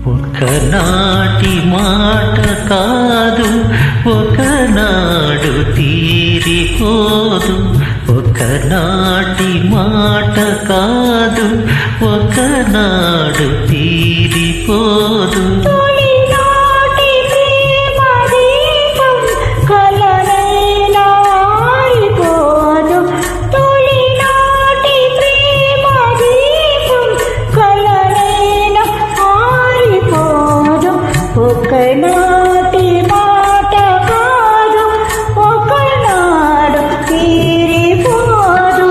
ఒకనాటి మాట కాదు ఒకనాడు తీరిపోదు. ఒకనాటి మాట కాదు ఒకనాడు తీరిపోదు. ఒకనాటి మాట కాదు ఒకనాడు తీరిపోదు.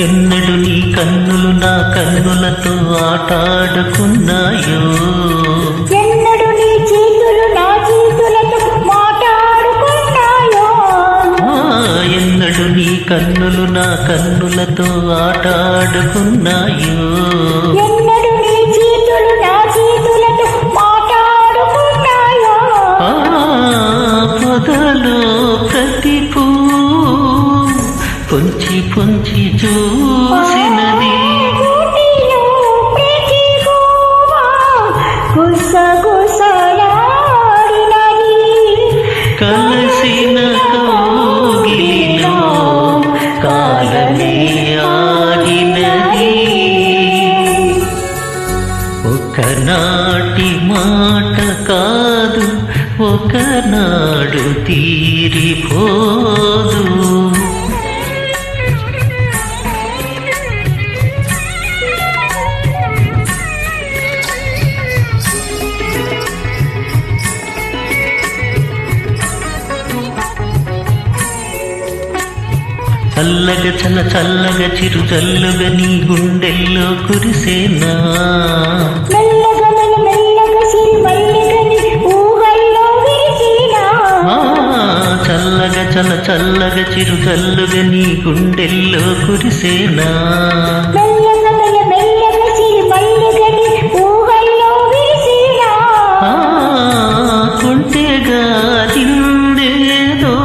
ఎన్నడు నీ కన్నులు నా కన్నులతో ఆటాడుకున్నాయో. ఎన్నడు నీ చేతులు నా చేతులతో మాట్లాడుకున్నాయో. ఎన్నడు నీ కన్నులు నా కన్నులతో ఆటాడుకున్నాయో. ఎన్నడు నీ చేతులు నా చేతులతో మాట్లాడుకున్నాయో. పొదలో ప్రతి పూ పొంచి పొంచి చూసినది. కలసిన కౌగిలిలో కాలమే ఆగినది. ఒకనాటి మాట కాదు ఒకనాడు తీరిపోదు. చల్లగ చల్లగా చిరు చల్లుగా నీ గుండెల్లో కురిసేనా. చల్లగా చల్లగా చిరు చల్లుగా నీ గుండెల్లో కురిసేనా. కుంటేగా దిందేదో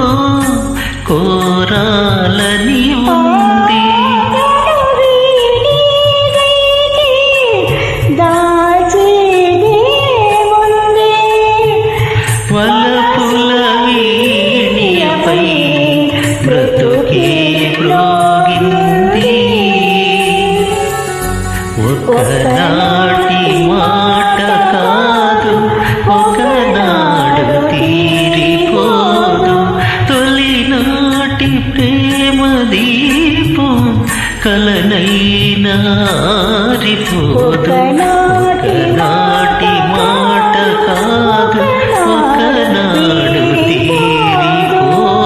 కోరాలని ఉంది. వలపుల వీణియపై బ్రతుకే బ్రోగింది. ఒకనాటి మాట కాదు ఒకనాడు తీరిపోదు. తొలినాటి ప్రేమ దీపం కలనైనా ఆరిపోదు.